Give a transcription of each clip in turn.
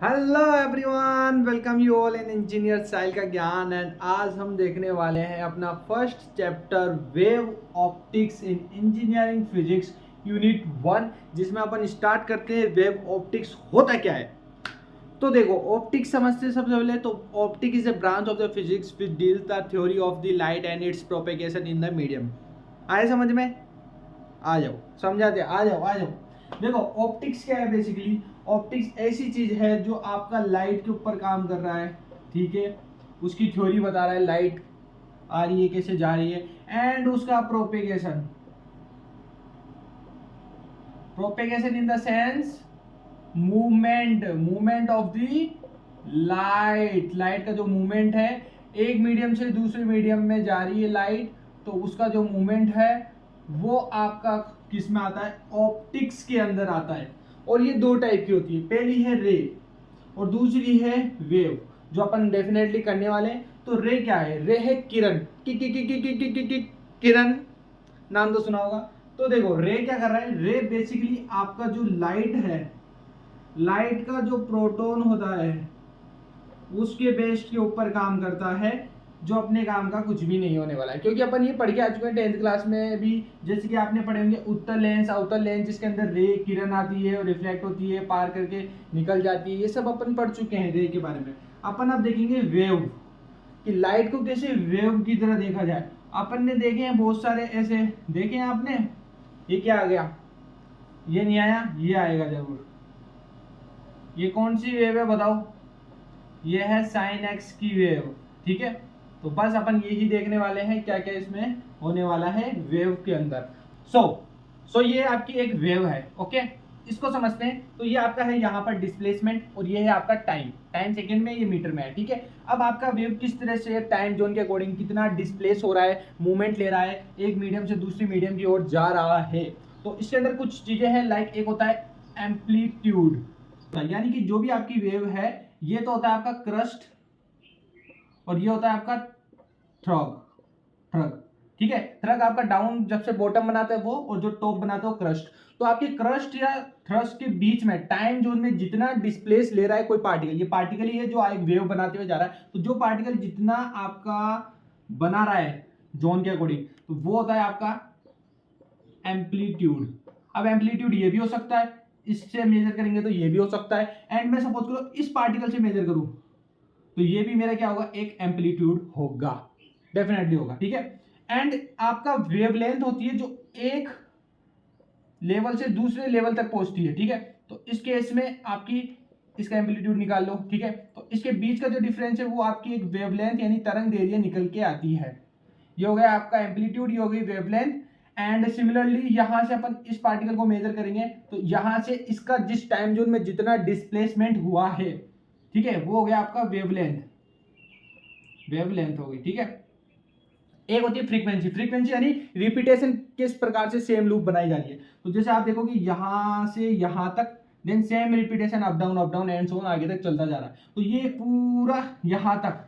Hello everyone, welcome you all in engineer साइल का ज्ञान। एंड आज हम देखने वाले हैं अपना first chapter wave optics in engineering physics unit 1, जिसमें अपन स्टार्ट करते हैं वेव ऑप्टिक्स होता क्या है। तो देखो, ऑप्टिक्स समझते हैं सबसे पहले। तो optic is a branch of the physics which deals the theory of the light and it's propagation in the medium. आए समझ में? आ जाओ, समझाते, आ जाओ आ जाओ। देखो, ऑप्टिक्स क्या है बेसिकली। ऑप्टिक्स ऐसी चीज है जो आपका लाइट के ऊपर काम कर रहा है, ठीक है। उसकी थ्योरी बता रहा है, लाइट आ रही है कैसे जा रही है, एंड उसका propagation. Propagation in the sense movement of the light का जो मूवमेंट है, एक मीडियम से दूसरे मीडियम में जा रही है लाइट, तो उसका जो मूवमेंट है वो आपका किस में आता है? ऑप्टिक्स के अंदर आता है। और ये दो टाइप की होती है, पहली है रे और दूसरी है वेव, जो अपन डेफिनेटली करने वाले हैं। तो रे क्या है? रे है किरण। किरण नाम तो सुना होगा। तो देखो, रे क्या कर रहा है? रे बेसिकली आपका जो लाइट है, लाइट का जो प्रोटॉन होता है उसके बेस के ऊपर काम करता है, जो अपने काम का कुछ भी नहीं होने वाला है। क्योंकि अपन ये पढ़ के आ चुके हैं 10th क्लास में भी, जैसे कि आपने पढ़े होंगे उत्तर लेंस आउटर लेंस, जिसके अंदर रे किरण आती है और रिफ्लेक्ट होती है, पार करके निकल जाती है। ये सब अपन पढ़ चुके हैं रे के बारे में। अपन अब देखेंगे वेव, कि लाइट को कैसे वेव की तरह देखा जाए। अपन ने देखे हैं बहुत सारे ऐसे, देखे हैं आपने। ये क्या आ गया? ये नहीं आया, ये आएगा जरूर। ये कौन सी वेव है बताओ? ये है साइन एक्स की वेव, ठीक है। तो बस अपन यही देखने वाले हैं क्या क्या इसमें होने वाला है वेव के अंदर। सो ये आपकी एक वेव है, ओके। इसको समझते हैं। तो ये आपका है यहाँ पर डिस्प्लेसमेंट, और ये है आपका टाइम सेकंड में, ये मीटर में है, ठीक है। अब आपका वेव किस तरह से टाइम जोन के अकॉर्डिंग कितना डिस्प्लेस हो रहा है, मूवमेंट ले रहा है, एक मीडियम से दूसरी मीडियम की ओर जा रहा है। तो इसके अंदर कुछ चीजें हैं, लाइक एक होता है एम्पलीट्यूड, यानी कि जो भी आपकी वेव है, ये तो होता है आपका क्रस्ट और ये होता है आपका थ्रग, ठीक है। थ्रग आपका डाउन जब से बॉटम बनाता है वो, और जो टॉप बनाता है वो क्रस्ट। तो आपके क्रस्ट या थ्रस्ट के बीच में टाइम जोन में जितना डिस्प्लेस ले रहा है कोई पार्टिकल, ये पार्टिकल ही है जो एक वेव बनाते हुए जा रहा है। तो जो पार्टिकल जितना आपका बना रहा है जोन के अकॉर्डिंग, तो वो होता है आपका एम्पलीट्यूड। अब एम्पलीट्यूड ये भी हो सकता है, इससे मेजर करेंगे तो ये भी हो सकता है। एंड मैं सपोज करो इस पार्टिकल से मेजर करूं, तो ये भी मेरा क्या होगा? एक एम्पलीट्यूड होगा, डेफिनेटली होगा, ठीक है। एंड आपका वेवलेंथ होती है जो एक लेवल से दूसरे लेवल तक पहुंचती है, ठीक है। तो इस केस में आपकी इसका एम्पलीट्यूड निकाल लो, ठीक है। तो इसके बीच का जो डिफरेंस है वो आपकी एक वेवलेंथ यानी तरंग दैर्ध्य निकल के आती है। ये हो गया आपका एम्पलीट्यूड, ये हो गई वेवलेंथ। एंड सिमिलरली यहां से अपन इस पार्टिकल को मेजर करेंगे, तो यहां से इसका जिस टाइम जोन में जितना डिस्प्लेसमेंट हुआ है, ठीक है, वो हो गया आपका वेवलेंथ। वेवलेंथ हो गई, ठीक है। एक होती है फ्रीक्वेंसी यानी रिपीटेशन किस प्रकार से सेम लूप बनाई जा रही है। तो जैसे आप देखो कि यहां से यहां तक, then same repetition up down and so on आगे तक चलता जा रहा है। तो ये पूरा यहां तक,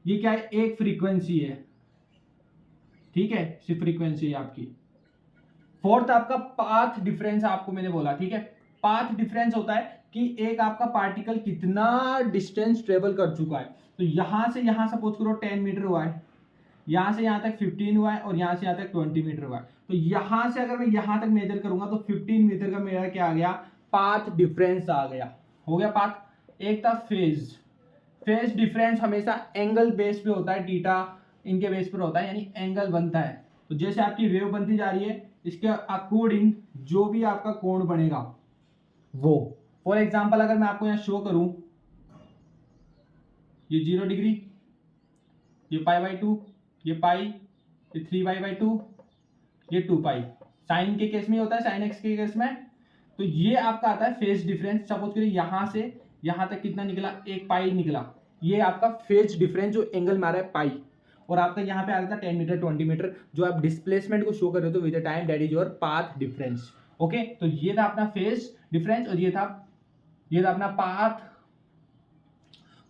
ये क्या है? एक फ्रीक्वेंसी है, ठीक है। सिर्फ फ्रीक्वेंसी है आपकी। फोर्थ आपका पाथ डिफरेंस आपको मैंने बोला, ठीक है। पाथ डिफरेंस होता है कि एक आपका पार्टिकल कितना डिस्टेंस ट्रेवल कर चुका है। तो यहां से यहां सपोज करो 10 मीटर हुआ है, यहां से यहां तक 15 हुआ है, और यहां से यहां तक 20 मीटर हुआ है। तो यहां से अगर मैं यहां तक मेजर करूंगा तो 15 मीटर का मेरा क्या आ गया? पाथ डिफरेंस आ गया। हो गया पाथ। एक था फेज डिफरेंस हमेशा एंगल बेस पे होता है, थीटा इनके बेस पर होता है, यानी एंगल बनता है। तो जैसे आपकी वेव बनती जा रही है, इसके अकॉर्डिंग जो भी आपका कोण बनेगा वो, फॉर एग्जांपल अगर मैं आपको यहां शो करूं, ये 0 डिग्री, ये π/2, ये पाई, ये 3y/2, ये 2 पाई। साइन के केस में होता है, साइन एक्स के केस में। तो ये आपका आता है फेज डिफरेंस। सपोज करिए यहां से यहां तक कितना निकला? 1 पाई निकला। ये आपका फेज डिफरेंस जो एंगल मारा है पाई। और आपका यहाँ पे आ रहा था 10 मीटर 20 मीटर, जो आप डिस्प्लेसमेंट को शो कर रहे हो with time, that is your path difference, okay. तो ये था अपना फेज डिफरेंस, और ये था अपना पाथ।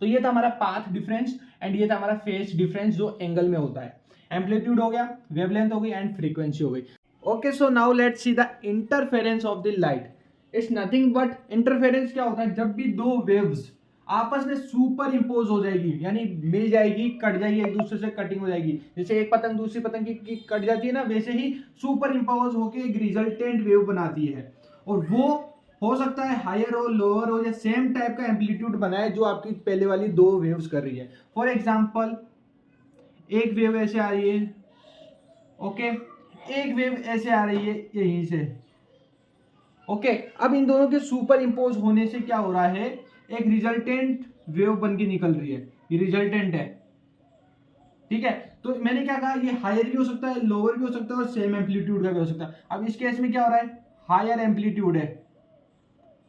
तो ये था हमारा पाथ डिफरेंस, एंड ये था हमारा फेज डिफरेंस जो एंगल में होता है। एम्पलीट्यूड हो गया, वेवलेंथ हो गई, एंड फ्रीक्वेंसी हो गई। Okay, so now let's see the interference of the light. It's nothing but interference क्या होता है, जब भी दो वेव्स आपस में सुपर इम्पोज हो जाएगी, यानी मिल जाएगी, कट जाएगी, एक दूसरे से कटिंग हो जाएगी, जैसे एक पतंग दूसरी पतंग की कट जाती है ना, वैसे ही सुपर इम्पोज होकर एक रिजल्टेंट वेव बनाती है। और वो हो सकता है हायर हो, लोअर हो, या सेम टाइप का एम्पलीट्यूड बनाए जो आपकी पहले वाली दो वेव्स कर रही है। फॉर एग्जाम्पल एक वेव ऐसे आ रही है, ओके, एक वेव ऐसे आ रही है यहीं से, ओके। अब इन दोनों के सुपर इम्पोज होने से क्या हो रहा है, एक रिजल्टेंट वेव बन के निकल रही है, ये रिजल्टेंट है, ठीक है। तो मैंने क्या कहा, ये हायर भी हो सकता है, लोअर भी हो सकता है, और सेम एम्पलीट्यूड का भी हो सकता है। अब इस केस में क्या हो रहा है, हायर एम्पलीट्यूड है,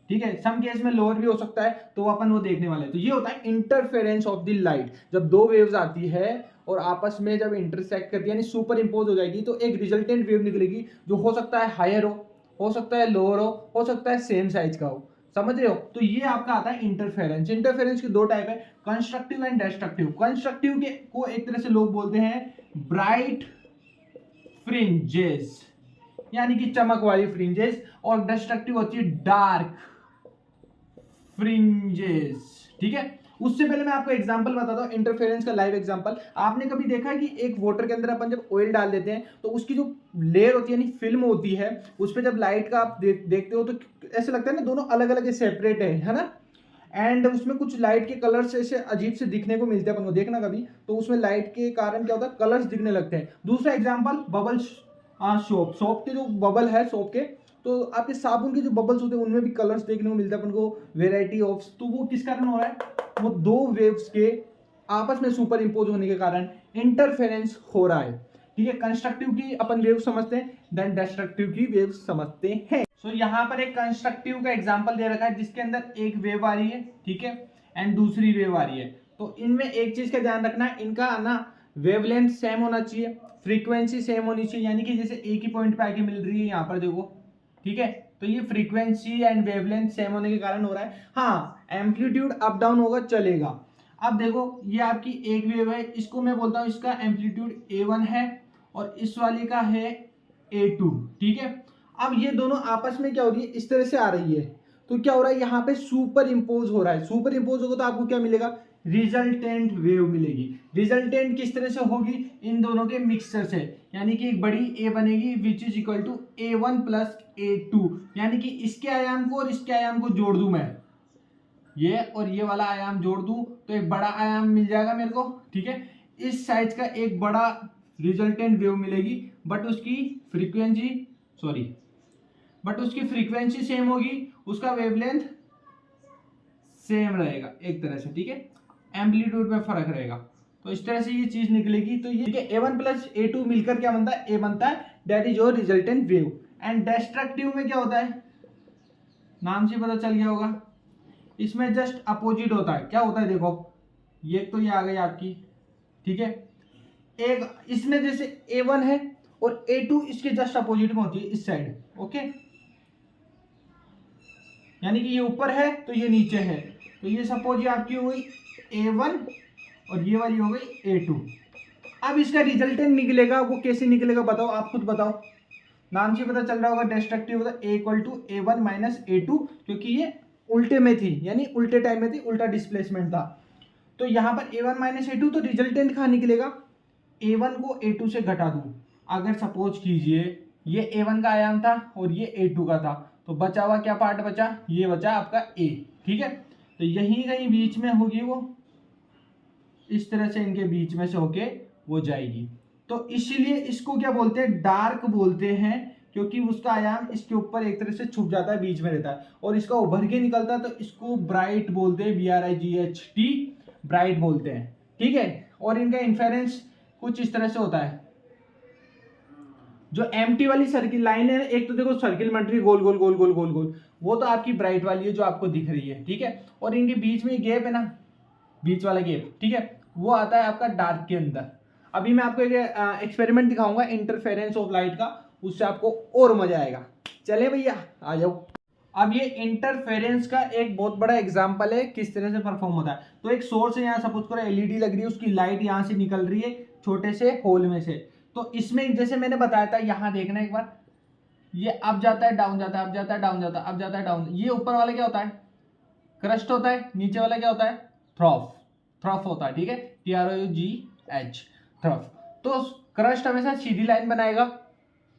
ठीक है। सम केस में लोअर भी हो सकता है, तो अपन वो देखने वाले हैं। तो ये होता है इंटरफेरेंस ऑफ द लाइट, जब दो वेव्स आती है और आपस में जब इंटरसेक्ट करती है, यानी सुपर इम्पोज हो जाएगी, तो एक रिजल्टेंट वेव निकलेगी, जो हो सकता है हायर हो सकता है लोअर हो सकता है सेम साइज का हो, समझ रहे हो। तो ये आपका आता है इंटरफेरेंस। इंटरफेरेंस की दो टाइप है, कंस्ट्रक्टिव एंड डिस्ट्रक्टिव। कंस्ट्रक्टिव के को एक तरह से लोग बोलते हैं ब्राइट फ्रिंजेस, यानी कि चमक वाली फ्रिंजेस, और डिस्ट्रक्टिव होती है डार्क फ्रिंजेस, ठीक है। उससे पहले मैं आपको एग्जांपल बताता हूं, इंटरफेरेंस का लाइव एग्जांपल। आपने कभी देखा है कि एक वाटर के अंदर अपन जब ऑयल डाल देते हैं तो उसकी जो लेयर होती है, यानी फिल्म होती है, उस पर जब लाइट का आप देखते हो तो ऐसे लगता है ना, दोनों अलग अलग सेपरेट है ना। एंड उसमें कुछ लाइट के कलर्स ऐसे अजीब से दिखने को मिलते हैं अपन को, देखना कभी, तो उसमें लाइट के कारण क्या होता है, कलर्स दिखने लगते हैं। दूसरा एग्जांपल बबल्स, सोप के जो बबल है, सोप के, तो आपके साबुन के जो बबल्स होते हैं उनमें भी कलर्स देखने को मिलता है अपन को, वेराइटी ऑफ। तो वो किस कारण हो रहा है, वो दो वेव्स के आपस में सुपर इम्पोज होने के कारण इंटरफेरेंस हो रहा है, ठीक है। कंस्ट्रक्टिव की अपन वेव समझते हैं, देन डिस्ट्रक्टिव की वेव समझते हैं। सो यहाँ पर एक कंस्ट्रक्टिव का एग्जांपल दे रखा है, जिसके अंदर एक वेव आ रही है, ठीक है, एंड दूसरी वेव आ रही है। तो इनमें एक चीज का ध्यान रखना है, इनका ना वेवलेंथ सेम होना चाहिए, फ्रीक्वेंसी सेम होनी चाहिए, यानी कि जैसे एक ही पॉइंट पे आके मिल रही है, यहाँ पर देखो, ठीक है। तो ये फ्रीक्वेंसी एंड वेवलेंथ सेम होने के कारण हो रहा है। हाँ, एम्पलीट्यूड अप डाउन होगा, चलेगा। अब देखो, ये आपकी एक वेव है, इसको मैं बोलता हूँ इसका एम्पलीट्यूड A1 है, और इस वाले का है A2, ठीक है। अब ये दोनों आपस में क्या हो रही है, इस तरह से आ रही है, तो क्या हो रहा है, यहाँ पे सुपर इम्पोज हो रहा है। सुपर इम्पोज होगा तो आपको क्या मिलेगा, रिजल्टेंट वेव मिलेगी। रिजल्टेंट किस तरह से होगी, इन दोनों के मिक्सचर से, यानी कि एक बड़ी ए बनेगी which is equal to A1 plus A2, यानी कि इसके आयाम को और इसके आयाम को जोड़ दूं मैं, ये और ये वाला आयाम जोड़ दूं तो एक बड़ा आयाम मिल जाएगा मेरे को, ठीक है। इस साइज का एक बड़ा रिजल्टेंट वेव मिलेगी, बट उसकी फ्रीक्वेंसी सेम होगी, उसका वेवलेंथ सेम रहेगा एक तरह से, ठीक है। एम्पलीट्यूड में फर्क रहेगा, तो इस तरह से ये चीज निकलेगी। तो ये, ठीक है, A1 प्लस A2 मिलकर क्या बनता है, A बनता है, that is your resultant wave. And destructive में क्या होता है, नाम से पता चल गया होगा, इसमें जस्ट अपोजिट होता है। क्या होता है, देखो, ये तो ये आ गई आपकी, ठीक है, एक इसमें जैसे A1 है और A2 इसके जस्ट अपोजिट में होती है, इस साइड, ओके। यानी कि ये ऊपर है तो ये नीचे है, तो ये सपोज ये आपकी हो गई A1 और ये वाली हो गई A2। अब इसका रिजल्टेंट निकलेगा, वो कैसे निकलेगा बताओ, आप खुद बताओ। नाम से पता चल रहा होगा, डिस्ट्रक्टिव होगा A equal to A1 minus A2, क्योंकि ये उल्टे में थी, यानी उल्टे टाइम में थी, उल्टा डिस्प्लेसमेंट था। तो यहाँ पर A1 माइनस A2, तो रिजल्टेंट कहाँ निकलेगा, A1 को A2 से घटा दूं, अगर सपोज कीजिए ये A1 का आयाम था और ये A2 का था, तो बचा हुआ क्या पार्ट बचा, ये बचा आपका A, ठीक है। तो यहीं कहीं बीच में होगी वो, इस तरह से इनके बीच में से होके वो जाएगी। तो इसलिए इसको क्या बोलते हैं, डार्क बोलते हैं, क्योंकि उसका आयाम इसके ऊपर एक तरह से छुप जाता है, बीच में रहता है, और इसका उभर के निकलता है, तो इसको ब्राइट बोलते हैं, BRIGHT, ब्राइट बोलते हैं, ठीक है। और इनका इन्फेरेंस कुछ इस तरह से होता है। जो एम्प्टी वाली सर्किल लाइन है, एक तो देखो सर्किल बन रही है गोल गोल गोल गोल गोल गोल, वो तो आपकी ब्राइट वाली है जो आपको दिख रही है, ठीक है। और इनके बीच में गैप है ना, बीच वाला गैप, ठीक है, वो आता है आपका डार्क के अंदर। अभी मैं आपको एक एक्सपेरिमेंट दिखाऊंगा इंटरफेरेंस ऑफ लाइट का, उससे आपको और मजा आएगा। चले भैया, आ जाओ। अब ये इंटरफेरेंस का एक बहुत बड़ा एग्जांपल है, किस तरह से परफॉर्म होता है। तो एक सोर्स है, यहाँ सपोज करो LED लग रही है, उसकी लाइट यहाँ से निकल रही है छोटे से होल में से। तो इसमें जैसे मैंने बताया था, यहाँ देखना एक बार, ये अप जाता है डाउन जाता है, अप जाता है डाउन जाता है, अप जाता है डाउन। ये ऊपर वाला क्या होता है? क्रस्ट होता है। नीचे वाला क्या होता है? थ्रॉफ। थ्रॉफ होता है, ठीक है, TROUGH, थ्रॉफ। तो क्रस्ट हमेशा सीधी लाइन बनाएगा,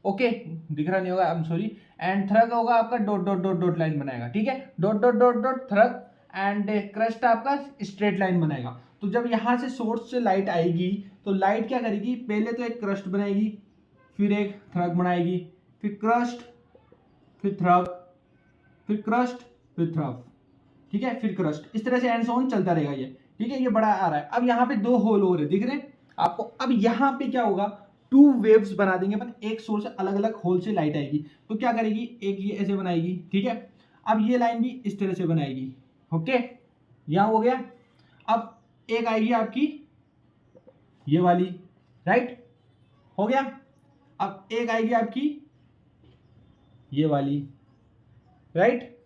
ओके, दिख रहा नहीं होगा, I am sorry. And trough होगा आपका dot dot dot dot line बनाएगा, ठीक है, dot dot dot dot trough. And crest आपका स्ट्रेट लाइन बनाएगा। तो जब यहाँ से सोर्स से लाइट आएगी तो लाइट क्या करेगी? पहले तो एक क्रस्ट बनाएगी, फिर एक थ्रग बनाएगी, फिर क्रस्ट, फिर थ्रग, फिर क्रस्ट, फिर थ्रग, ठीक है, फिर क्रस्ट। इस तरह से एंड ऑन चलता रहेगा ये, ठीक है। ये बड़ा आ रहा है। अब यहाँ पे 2 होल हो रहे दिख रहे हैं आपको। अब यहाँ पे क्या होगा? 2 वेव्स बना देंगे अपन, एक सोर्स से अलग अलग होल से लाइट आएगी तो क्या करेगी? एक ये ऐसे बनाएगी, ठीक है। अब ये लाइन भी इस तरह से बनाएगी, ओके, यहाँ हो गया। अब एक आएगी आपकी ये वाली, राइट, हो गया। अब एक आएगी आपकी ये वाली, राइट।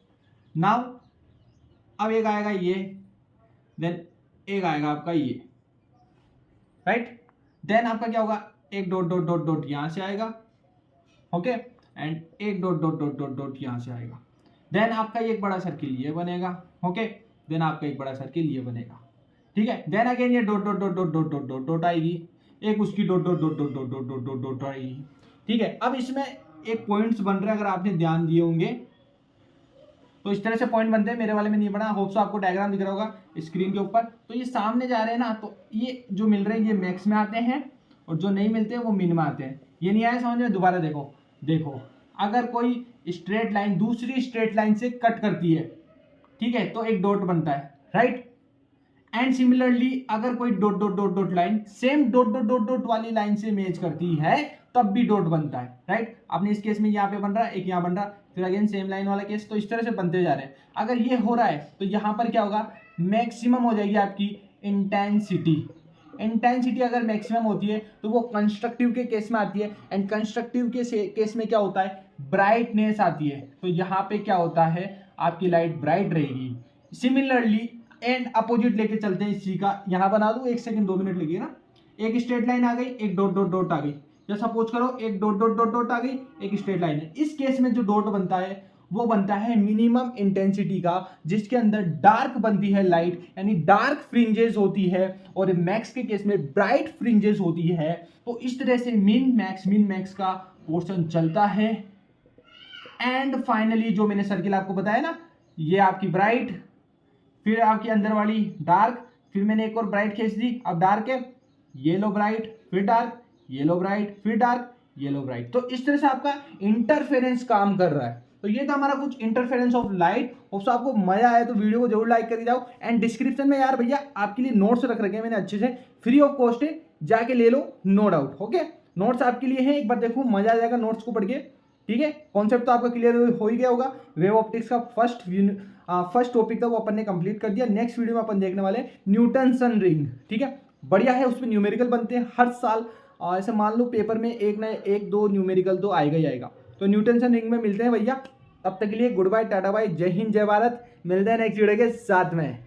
नाउ अब एक आएगा ये, देन एक आएगा आपका ये, राइट। देन आपका क्या होगा? एक डॉट डॉट डॉट डॉट यहां से आएगा, ओके, एंड एक dot dot dot dot dot यहां से आएगा। देन आपका एक बड़ा सर्किल ये बनेगा, ओके। देन आपका एक बड़ा सर्किल ये बनेगा, ठीक है। देन अगेन ये dot dot dot dot dot dot dot dot आएगी, एक उसकी dot dot dot dot dot dot dot dot आएगी, ठीक है। अब इसमें एक पॉइंट्स बन रहे हैं, अगर आपने ध्यान दिए होंगे तो इस तरह से पॉइंट बनते हैं। मेरे वाले में नहीं बना, होप सो आपको डायग्राम दिख रहा होगा स्क्रीन के ऊपर। तो ये सामने जा रहे हैं ना, तो ये जो मिल रहे हैं ये मैक्स में आते हैं और जो नहीं मिलते हैं वो मिन में आते हैं। ये नहीं आया समझ में? दोबारा देखो, देखो, अगर कोई स्ट्रेट लाइन दूसरी स्ट्रेट लाइन से कट करती है, ठीक है, तो एक डॉट बनता है, राइट। एंड सिमिलरली अगर कोई dot dot dot dot line same dot dot dot dot वाली लाइन से मैच करती है तब भी डॉट बनता है, राइट। आपने इस केस में यहाँ पे बन रहा है, एक यहाँ बन रहा, फिर अगेन सेम लाइन वाला केस। तो इस तरह से बनते जा रहे हैं। अगर ये हो रहा है तो यहाँ पर क्या होगा? मैक्सिमम हो जाएगी आपकी इंटेंसिटी। इंटेंसिटी अगर मैक्सिमम होती है तो वो कंस्ट्रक्टिव के केस में आती है, एंड कंस्ट्रक्टिव के केस में क्या होता है? ब्राइटनेस आती है। तो यहाँ पे क्या होता है? आपकी लाइट ब्राइट रहेगी। सिमिलरली एंड अपोजिट लेके चलते हैं इसी का। यहाँ बना दूं, 1 सेकंड 2 मिनट लगे ना। एक स्ट्रेट लाइन आ गई, एक डॉट डॉट डॉट आ गई, या सपोज करो एक डॉट डॉट डॉट डॉट आ गई, एक स्ट्रेट लाइन है। इस केस में जो डॉट बनता है वो बनता है मिनिमम इंटेंसिटी का, जिसके अंदर डार्क बनती है लाइट, यानी डार्क फ्रिंजेस होती है, और मैक्स के केस में ब्राइट फ्रिंजेस होती है। तो इस तरह से मिन मैक्स का पोर्शन चलता है। एंड फाइनली जो मैंने सर्किल आपको बताया ना, ये आपकी ब्राइट, फिर आपकी अंदर वाली डार्क, फिर मैंने एक और ब्राइट खींच दी, अब डार्क है, येलो ब्राइट, फिर डार्क, येलो ब्राइट, फिर डार्क, येलो ब्राइट। तो इस तरह से आपका इंटरफेरेंस काम कर रहा है। तो ये था हमारा कुछ इंटरफेरेंस ऑफ लाइट। होप्स आपको मजा आया तो वीडियो को जरूर लाइक कर जाओ। एंड डिस्क्रिप्शन में यार भैया आपके लिए नोट्स रख रखे हैं मैंने अच्छे से, फ्री ऑफ कॉस्ट है, जाके ले लो, नो डाउट, ओके। नोट्स आपके लिए है, एक बार देखो, मजा आ जाएगा नोट्स को पढ़ के, ठीक है। कॉन्सेप्ट तो आपका क्लियर हो ही गया होगा। वेव ऑप्टिक्स का फर्स्ट टॉपिक था वो अपन ने कंप्लीट कर दिया। नेक्स्ट वीडियो में अपन देखने वाले न्यूटन रिंग, ठीक है, बढ़िया है, उसमें न्यूमेरिकल बनते हैं हर साल। ऐसे मान लो पेपर में एक ना एक दो न्यूमेरिकल तो आएगा ही आएगा। तो न्यूटन रिंग में मिलते हैं भैया। तब तक के लिए गुड बाय, टाटा बाय, जय हिंद, जय भारत। मिलते हैं नेक्स्ट वीडियो के साथ में।